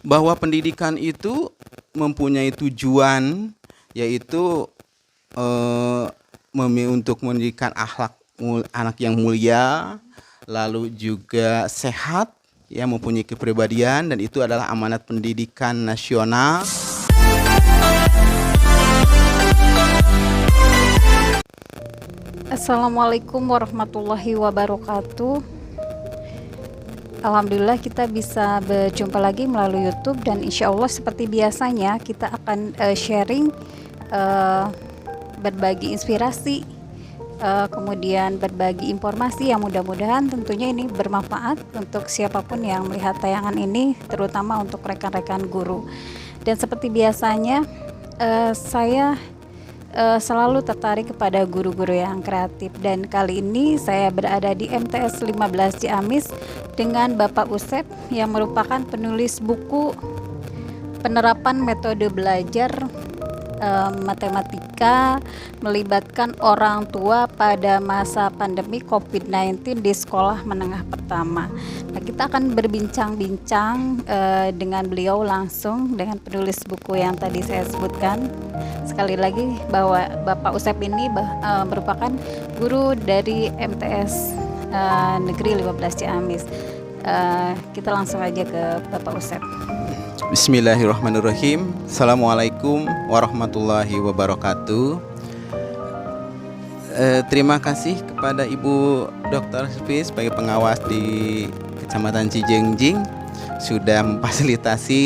bahwa pendidikan itu mempunyai tujuan, yaitu eh, untuk mendidikan akhlak anak yang mulia, lalu juga sehat, ya, mempunyai kepribadian, dan itu adalah amanat pendidikan nasional. Assalamualaikum warahmatullahi wabarakatuh. Alhamdulillah kita bisa berjumpa lagi melalui YouTube, dan insya Allah seperti biasanya kita akan sharing, berbagi inspirasi, kemudian berbagi informasi yang mudah-mudahan tentunya ini bermanfaat untuk siapapun yang melihat tayangan ini, terutama untuk rekan-rekan guru. Dan seperti biasanya saya selalu tertarik kepada guru-guru yang kreatif, dan kali ini saya berada di MTS 15 Ciamis dengan Bapak Usep yang merupakan penulis buku penerapan metode belajar matematika melibatkan orang tua pada masa pandemi COVID-19 di sekolah menengah pertama. Nah, kita akan berbincang-bincang dengan beliau langsung, dengan penulis buku yang tadi saya sebutkan. Sekali lagi bahwa Bapak Usep ini merupakan guru dari MTS Negeri 15 Ciamis. Kita langsung aja ke Bapak Usep. Bismillahirrahmanirrahim. Assalamualaikum warahmatullahi wabarakatuh. Terima kasih kepada Ibu Dr. Sfi sebagai pengawas di Kecamatan Cijengjing sudah memfasilitasi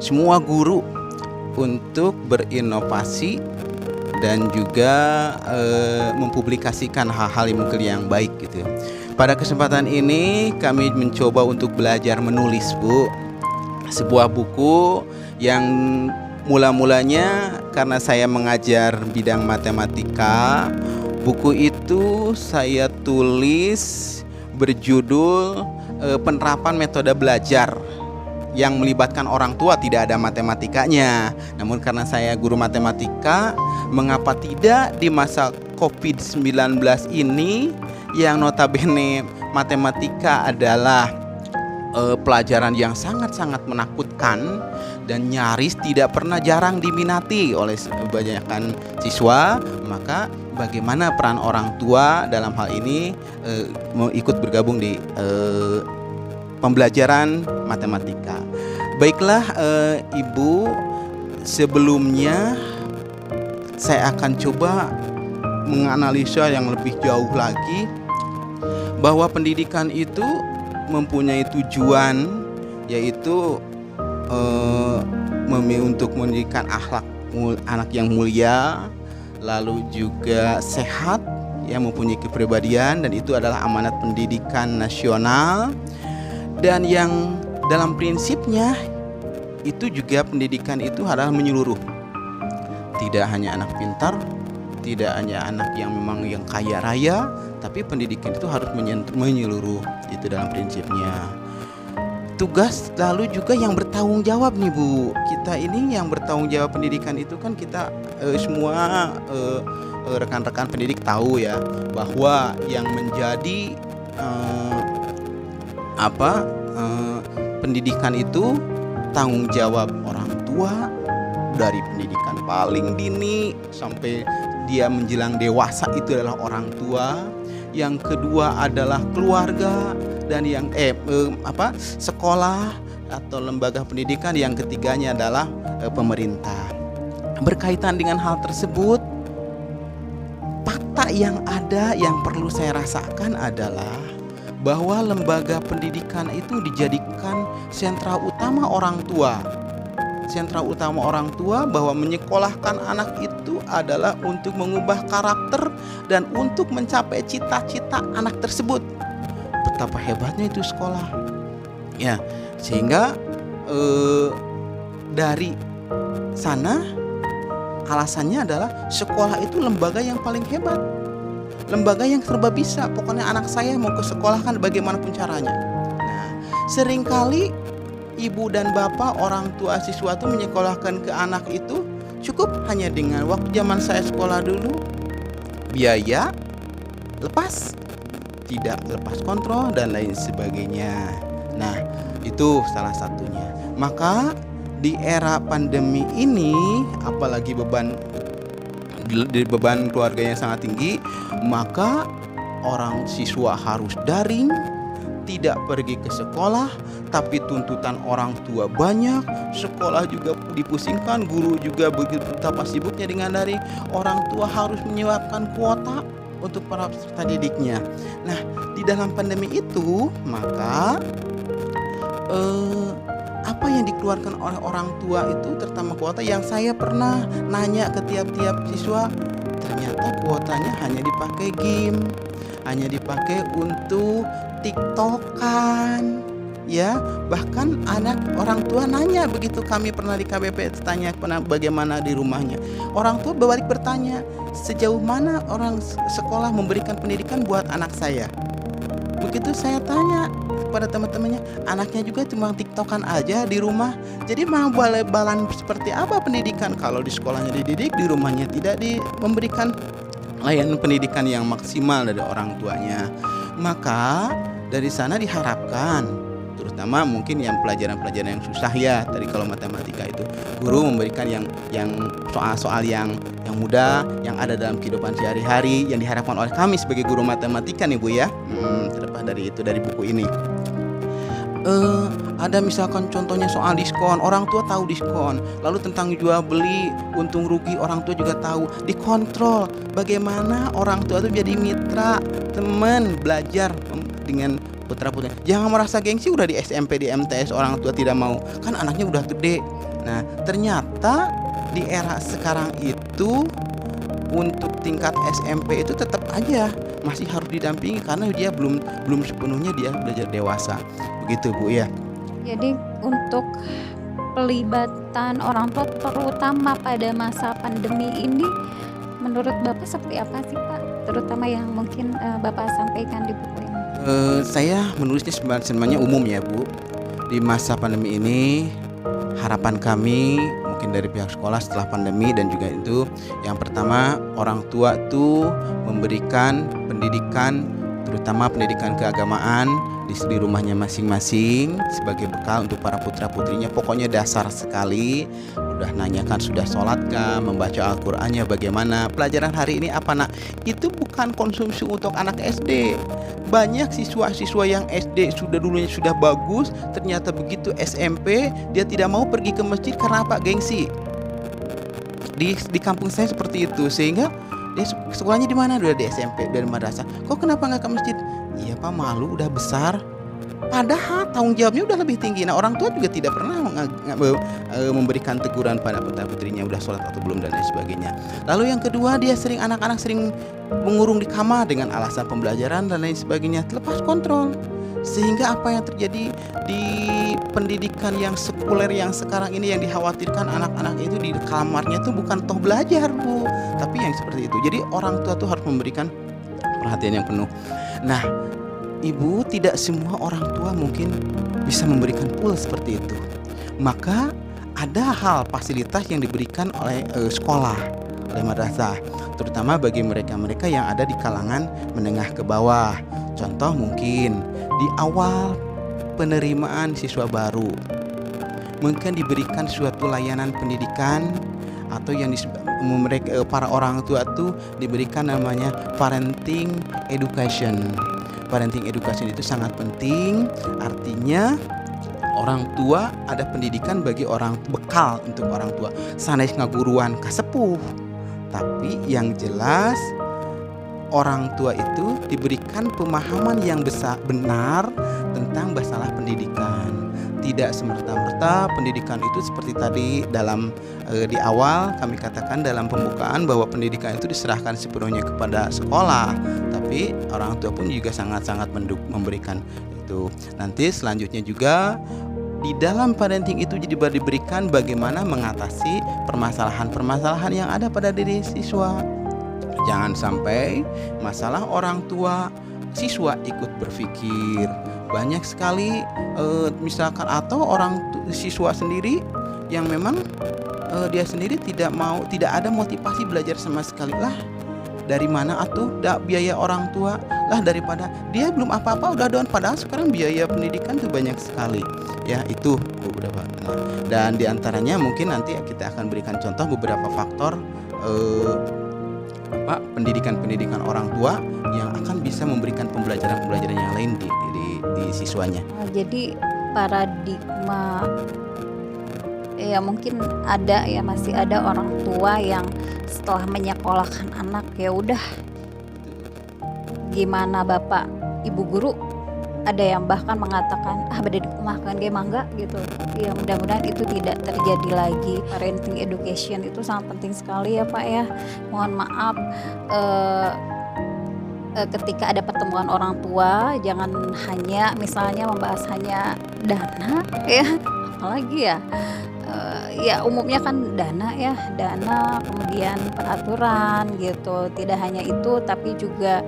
semua guru untuk berinovasi dan juga mempublikasikan hal-hal yang baik gitu. Pada kesempatan ini kami mencoba untuk belajar menulis, Bu. Sebuah buku yang mula-mulanya karena saya mengajar bidang matematika. Buku itu saya tulis berjudul penerapan metode belajar yang melibatkan orang tua, tidak ada matematikanya. Namun karena saya guru matematika, mengapa tidak di masa COVID-19 ini yang notabene matematika adalah pelajaran yang sangat-sangat menakutkan dan nyaris tidak pernah jarang diminati oleh kebanyakan siswa, maka bagaimana peran orang tua dalam hal ini ikut bergabung di pembelajaran matematika. Baiklah Ibu, sebelumnya saya akan coba menganalisa yang lebih jauh lagi bahwa pendidikan itu mempunyai tujuan, yaitu untuk mendidikan akhlak anak yang mulia, lalu juga sehat, yang mempunyai kepribadian, dan itu adalah amanat pendidikan nasional. Dan yang dalam prinsipnya itu juga pendidikan itu adalah menyeluruh, tidak hanya anak pintar, tidak hanya anak yang memang yang kaya raya, tapi pendidikan itu harus menyeluruh, itu dalam prinsipnya. Tugas lalu juga yang bertanggung jawab nih, Bu. Kita ini yang bertanggung jawab pendidikan itu kan kita semua rekan-rekan pendidik tahu ya, bahwa yang menjadi pendidikan itu tanggung jawab orang tua, dari pendidikan paling dini sampai dia menjelang dewasa itu adalah orang tua. Yang kedua adalah keluarga, dan yang sekolah atau lembaga pendidikan. Yang ketiganya adalah pemerintah. Berkaitan dengan hal tersebut, fakta yang ada yang perlu saya rasakan adalah bahwa lembaga pendidikan itu dijadikan sentra utama orang tua. Sentra utama orang tua bahwa menyekolahkan anak itu adalah untuk mengubah karakter dan untuk mencapai cita-cita anak tersebut. Betapa hebatnya itu sekolah. Ya, sehingga dari sana alasannya adalah sekolah itu lembaga yang paling hebat. Lembaga yang serba bisa. Pokoknya anak saya mau ke sekolah kan bagaimanapun caranya. Nah, seringkali ibu dan bapak, orang tua siswa itu menyekolahkan ke anak itu cukup hanya dengan waktu zaman saya sekolah dulu, biaya lepas, tidak lepas kontrol dan lain sebagainya. Nah, Itu salah satunya. Maka di era pandemi ini, apalagi beban keluarganya sangat tinggi, maka orang siswa harus daring, tidak pergi ke sekolah, tapi tuntutan orang tua banyak, sekolah juga dipusingkan, guru juga betapa sibuknya dengan daring, orang tua harus menyiapkan kuota untuk para peserta didiknya. Nah, di dalam pandemi itu, maka apa yang dikeluarkan oleh orang tua itu, terutama kuota, yang saya pernah nanya ke tiap-tiap siswa, ternyata kuotanya hanya dipakai game, hanya dipakai untuk TikTokan, ya. Bahkan orang tua nanya, begitu kami pernah di KBP tanya bagaimana di rumahnya, orang tua berbalik bertanya, sejauh mana orang sekolah memberikan pendidikan buat anak saya. Begitu saya tanya pada teman-temannya, anaknya juga cuma TikTokan aja di rumah. Jadi mau bal-balan seperti apa pendidikan kalau di sekolahnya dididik, di rumahnya tidak memberikan layanan pendidikan yang maksimal dari orang tuanya. Maka dari sana diharapkan, terutama mungkin yang pelajaran-pelajaran yang susah, ya tadi kalau matematika itu guru memberikan yang soal-soal yang mudah, yang ada dalam kehidupan sehari-hari, yang diharapkan oleh kami sebagai guru matematika nih Bu ya. Terlepas dari itu, dari buku ini ada misalkan contohnya soal diskon, orang tua tahu diskon, lalu tentang jual beli, untung rugi, orang tua juga tahu, dikontrol bagaimana orang tua itu jadi mitra, teman belajar dengan putra-putri. Jangan merasa gengsi udah di SMP, di MTS orang tua tidak mau, kan anaknya udah gede. Nah, ternyata di era sekarang itu untuk tingkat SMP itu tetap aja masih harus didampingi karena dia belum sepenuhnya dia belajar dewasa. Begitu Bu ya. Jadi untuk pelibatan orang tua terutama pada masa pandemi ini, menurut Bapak seperti apa sih Pak? Terutama yang mungkin Bapak sampaikan di buku ini. Saya menulisnya sebenarnya umum ya Bu. Di masa pandemi ini harapan kami mungkin dari pihak sekolah setelah pandemi, dan juga itu yang pertama, orang tua itu memberikan pendidikan, terutama pendidikan keagamaan di rumahnya masing-masing sebagai bekal untuk para putra-putrinya. Pokoknya dasar sekali. Udah nanyakan sudah sholat kah, membaca Al-Qur'annya bagaimana, pelajaran hari ini apa nak. Itu bukan konsumsi untuk anak SD. Banyak siswa-siswa yang SD dulunya sudah bagus, ternyata begitu SMP dia tidak mau pergi ke masjid karena apa? Gengsi. Di kampung saya seperti itu, sehingga dia sekolahnya di mana? Udah di SMP, dari madrasah. Kok kenapa nggak ke masjid? Iya Pak, malu, udah besar. Padahal tanggung jawabnya udah lebih tinggi. Nah, orang tua juga tidak pernah memberikan teguran pada putra-putrinya udah sholat atau belum dan lain sebagainya. Lalu yang kedua, dia anak-anak sering mengurung di kamar dengan alasan pembelajaran dan lain sebagainya, lepas kontrol. Sehingga apa yang terjadi di pendidikan yang sekuler yang sekarang ini, yang dikhawatirkan anak-anak itu di kamarnya itu bukan toh belajar Bu, tapi yang seperti itu. Jadi orang tua tuh harus memberikan perhatian yang penuh. Nah, Ibu, tidak semua orang tua mungkin bisa memberikan pool seperti itu. Maka ada hal fasilitas yang diberikan oleh sekolah, oleh madrasah, terutama bagi mereka-mereka yang ada di kalangan menengah ke bawah. Contoh mungkin di awal penerimaan siswa baru mungkin diberikan suatu layanan pendidikan, atau yang mereka para orang tua itu diberikan namanya parenting education. Parenting education itu sangat penting, artinya orang tua ada pendidikan bagi orang, bekal untuk orang tua. Sanes ngaguruan kasepuh, tapi yang jelas orang tua itu diberikan pemahaman yang benar tentang masalah pendidikan. Tidak semerta-merta pendidikan itu seperti tadi di awal kami katakan dalam pembukaan bahwa pendidikan itu diserahkan sepenuhnya kepada sekolah, tapi orang tua pun juga sangat-sangat memberikan itu. Nanti selanjutnya juga di dalam parenting itu juga diberikan bagaimana mengatasi permasalahan-permasalahan yang ada pada diri siswa. Jangan sampai masalah orang tua siswa ikut berpikir. Banyak sekali misalkan, atau siswa sendiri yang memang dia sendiri tidak ada motivasi belajar sama sekali. Lah, dari mana atuh biaya orang tua? lah daripada dia belum apa-apa udah down, padahal sekarang biaya pendidikan tuh banyak sekali ya. Itu beberapa. Nah, dan diantaranya mungkin nanti kita akan berikan contoh beberapa faktor pendidikan orang tua yang akan bisa memberikan pembelajaran yang lain di siswanya. Jadi paradigma ya mungkin ada ya, masih ada orang tua yang setelah menyekolahkan anak ya udah, gimana bapak ibu guru, ada yang bahkan mengatakan beda dikumahkan dia mangga gitu ya. Mudah-mudahan itu tidak terjadi lagi. Parenting education itu sangat penting sekali ya Pak ya. Mohon maaf ketika ada pertemuan orang tua jangan hanya misalnya membahas hanya dana ya, apalagi ya umumnya kan dana kemudian peraturan gitu. Tidak hanya itu tapi juga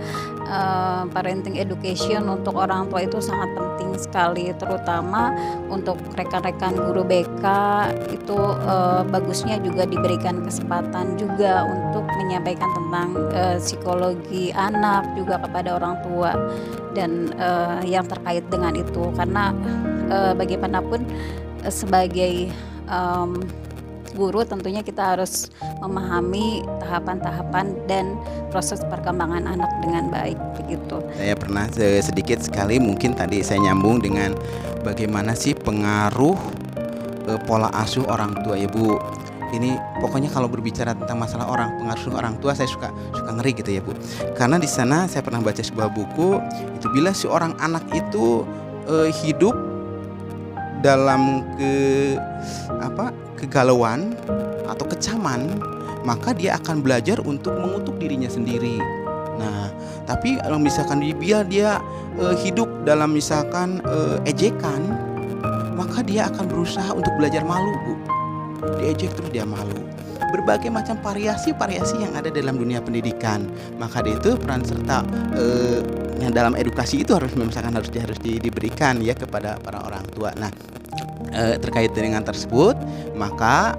parenting education untuk orang tua itu sangat penting sekali, terutama untuk rekan-rekan guru BK itu bagusnya juga diberikan kesempatan juga untuk menyampaikan tentang psikologi anak juga kepada orang tua dan yang terkait dengan itu, karena bagaimanapun sebagai guru tentunya kita harus memahami tahapan-tahapan dan proses perkembangan anak dengan baik begitu. Saya pernah sedikit sekali mungkin tadi saya nyambung dengan bagaimana sih pengaruh pola asuh orang tua ya Bu. Ini pokoknya kalau berbicara tentang masalah pengaruh orang tua saya suka ngeri gitu ya Bu. Karena di sana saya pernah baca sebuah buku itu bila seorang anak itu hidup dalam kegalauan atau kecaman, maka dia akan belajar untuk mengutuk dirinya sendiri. Nah, tapi kalau misalkan dia hidup dalam misalkan ejekan, maka dia akan berusaha untuk belajar malu Bu. Diejek terus dia malu. Berbagai macam variasi yang ada dalam dunia pendidikan. Maka dia itu peran serta yang dalam edukasi itu harus diberikan ya kepada para orang tua. Nah, terkait dengan tersebut maka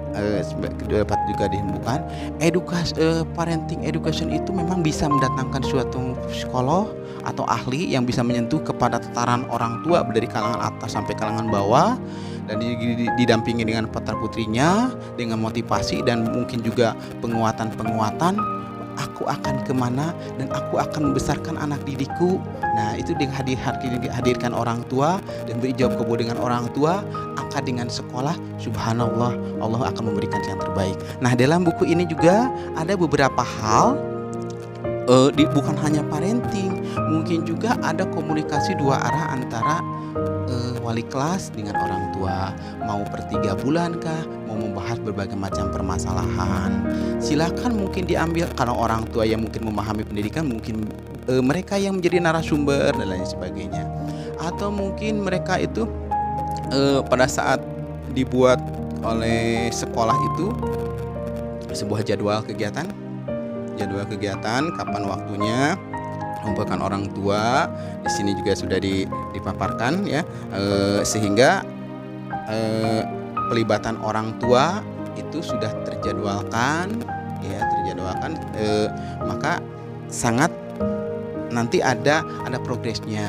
dapat juga dihembuskan parenting education itu memang bisa mendatangkan suatu psikolog atau ahli yang bisa menyentuh kepada tataran orang tua dari kalangan atas sampai kalangan bawah, dan didampingi dengan putra putrinya dengan motivasi dan mungkin juga penguatan aku akan kemana dan aku akan membesarkan anak didikku. Nah, itu dihadirkan orang tua dan berjawab kebo dengan orang tua, angkat dengan sekolah. Subhanallah, Allah akan memberikan yang terbaik. Nah, dalam buku ini juga ada beberapa hal bukan hanya parenting, mungkin juga ada komunikasi dua arah antara wali kelas dengan orang tua, mau per 3 bulan kah, mau membahas berbagai macam permasalahan. Silakan mungkin diambil karena orang tua yang mungkin memahami pendidikan, mungkin mereka yang menjadi narasumber dan lain sebagainya. Atau mungkin mereka itu pada saat dibuat oleh sekolah itu sebuah jadwal kegiatan kapan waktunya, mengumpulkan orang tua. Di sini juga sudah dipaparkan ya, sehingga pelibatan orang tua itu sudah terjadwalkan, maka sangat nanti ada progresnya,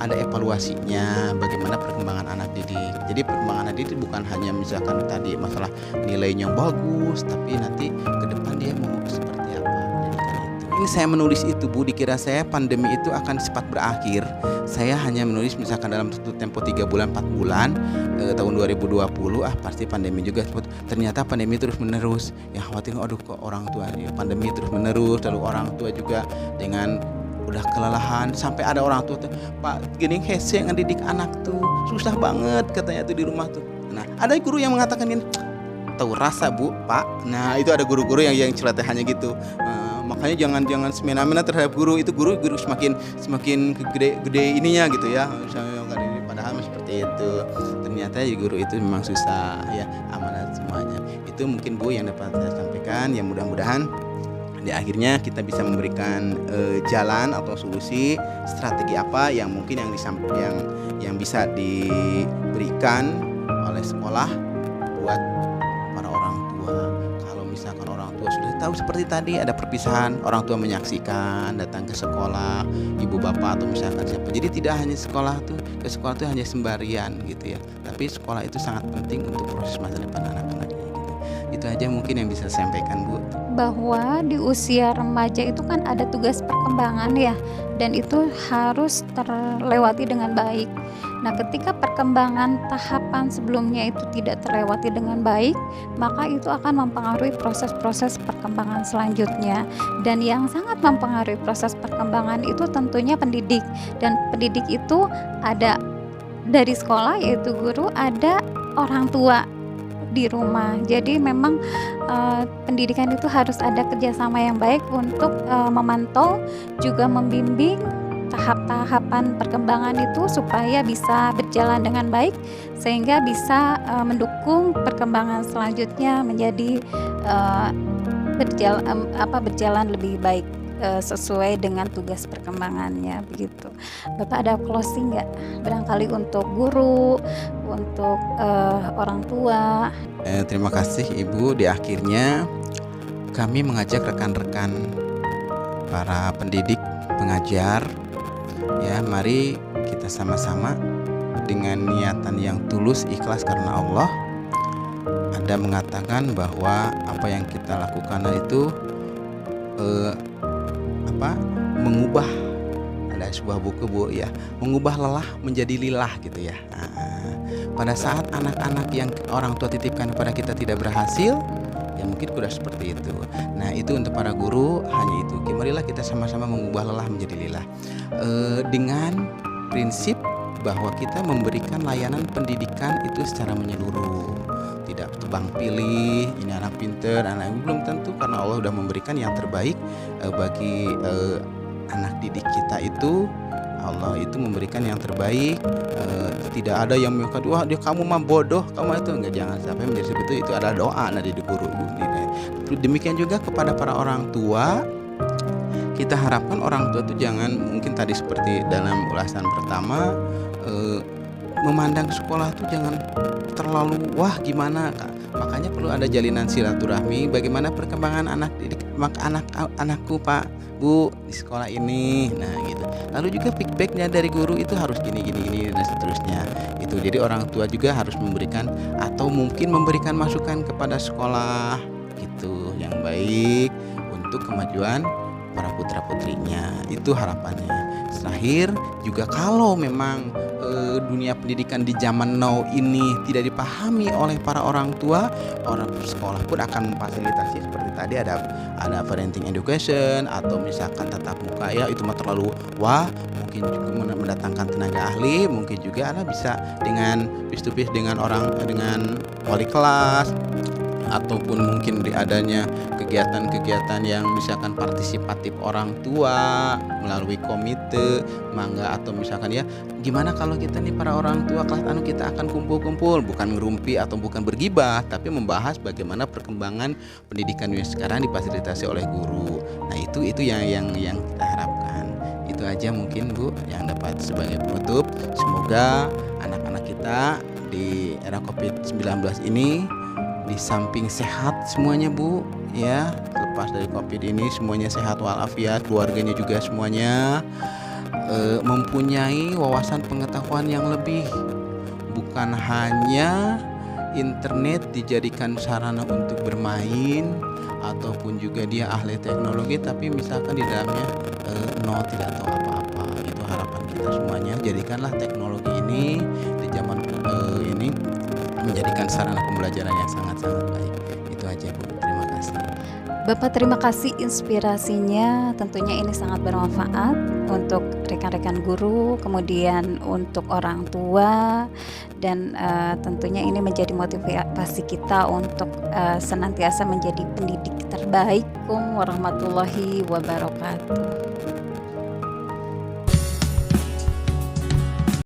ada evaluasinya bagaimana perkembangan anak didik. Jadi perkembangan anak didik bukan hanya misalkan tadi masalah nilainya bagus, tapi nanti ke depan dia mau seperti apa pendidikan itu. Ini saya menulis itu Bu, dikira saya pandemi itu akan cepat berakhir. Saya hanya menulis misalkan dalam tempo 3 bulan 4 bulan tahun 2020 pasti pandemi juga. Ternyata pandemi terus menerus. Ya khawatir kok orang tua ya, pandemi terus menerus, lalu orang tua juga dengan udah kelelahan, sampai ada orang tua tuh, Pak gini hese ngedidik anak tuh susah banget katanya tuh di rumah tuh. Nah, ada guru yang mengatakan gini, tahu rasa Bu, Pak. Nah, itu ada guru-guru yang celotehannya gitu. Makanya jangan semena-mena terhadap guru. Itu guru semakin gede ininya gitu ya. Padahal seperti itu. Ternyata guru itu memang susah ya, amanat semuanya. Itu mungkin Bu yang dapat saya sampaikan. Ya mudah-mudahan di akhirnya kita bisa memberikan jalan atau solusi strategi apa yang mungkin yang bisa diberikan oleh sekolah buat para orang tua. Kalau misalkan orang tua sudah tahu seperti tadi ada perpisahan, orang tua menyaksikan datang ke sekolah, ibu bapak atau misalkan siapa. Jadi tidak hanya ke sekolah tuh hanya sembarian gitu ya. Tapi sekolah itu sangat penting untuk proses masa depan anak-anak gitu. Itu aja mungkin yang bisa saya sampaikan, Bu. Bahwa di usia remaja itu kan ada tugas perkembangan ya, dan itu harus terlewati dengan baik. Nah, ketika perkembangan tahapan sebelumnya itu tidak terlewati dengan baik, maka itu akan mempengaruhi proses-proses perkembangan selanjutnya. Dan yang sangat mempengaruhi proses perkembangan itu tentunya pendidik. Dan pendidik itu ada dari sekolah, yaitu guru, ada orang tua di rumah. Jadi memang pendidikan itu harus ada kerjasama yang baik untuk memantau, juga membimbing tahap-tahapan perkembangan itu supaya bisa berjalan dengan baik, sehingga bisa mendukung perkembangan selanjutnya menjadi berjalan lebih baik sesuai dengan tugas perkembangannya begitu. Bapak ada closing nggak? Barangkali untuk guru, untuk orang tua. Terima kasih Ibu. Di akhirnya kami mengajak rekan-rekan para pendidik, pengajar, ya mari kita sama-sama dengan niatan yang tulus, ikhlas karena Allah. Anda mengatakan bahwa apa yang kita lakukan itu mengubah, ada sebuah buku Bu ya, mengubah lelah menjadi lilah gitu ya. Pada saat anak-anak yang orang tua titipkan kepada kita tidak berhasil, ya mungkin sudah seperti itu. Nah itu untuk para guru hanya itu. Marilah kita sama-sama mengubah lelah menjadi lilah dengan prinsip bahwa kita memberikan layanan pendidikan itu secara menyeluruh, tidak tebang pilih ini anak pinter, anak ini belum tentu, karena Allah sudah memberikan yang terbaik bagi anak didik kita itu. Allah itu memberikan yang terbaik, tidak ada yang mengatakan wah dia kamu mah bodoh, kamu itu enggak, jangan sampai menjadi seperti itu. Adalah doa dari guru. Demikian juga kepada para orang tua, kita harapkan orang tua itu jangan, mungkin tadi seperti dalam ulasan pertama, memandang sekolah itu jangan terlalu wah gimana. Makanya perlu ada jalinan silaturahmi, bagaimana perkembangan anakku Pak Bu di sekolah ini. Nah gitu. Lalu juga feedbacknya dari guru itu harus gini dan seterusnya. Itu jadi orang tua juga harus memberikan atau mungkin memberikan masukan kepada sekolah gitu yang baik untuk kemajuan para putra-putrinya. Itu harapannya. Terakhir juga kalau memang dunia pendidikan di zaman now ini tidak dipahami oleh para orang tua, orang sekolah pun akan memfasilitasi seperti tadi ada parenting education atau misalkan tatap muka, ya itu mah terlalu wah, mungkin juga mendatangkan tenaga ahli, mungkin juga Anda bisa dengan face to face dengan wali kelas, ataupun mungkin adanya kegiatan-kegiatan yang misalkan partisipatif orang tua melalui komite mangga, atau misalkan ya gimana kalau kita nih para orang tua kelas kita akan kumpul-kumpul, bukan ngerumpi atau bukan bergibah, tapi membahas bagaimana perkembangan pendidikan yang sekarang difasilitasi oleh guru. Nah itu yang kita harapkan. Itu aja mungkin Bu yang dapat sebagai penutup. Semoga anak-anak kita di era COVID-19 ini di samping sehat semuanya Bu ya, lepas dari COVID ini semuanya sehat walafiat, keluarganya juga semuanya mempunyai wawasan pengetahuan yang lebih, bukan hanya internet dijadikan sarana untuk bermain ataupun juga dia ahli teknologi tapi misalkan di dalamnya tidak tahu apa-apa. Itu harapan kita semuanya, jadikanlah teknologi ini di zaman ini menjadikan sarana pembelajaran yang sangat-sangat baik. Itu aja Bu, terima kasih. Bapak terima kasih inspirasinya, tentunya ini sangat bermanfaat untuk rekan-rekan guru, kemudian untuk orang tua, dan tentunya ini menjadi motivasi kita untuk senantiasa menjadi pendidik terbaik. Warahmatullahi wabarakatuh.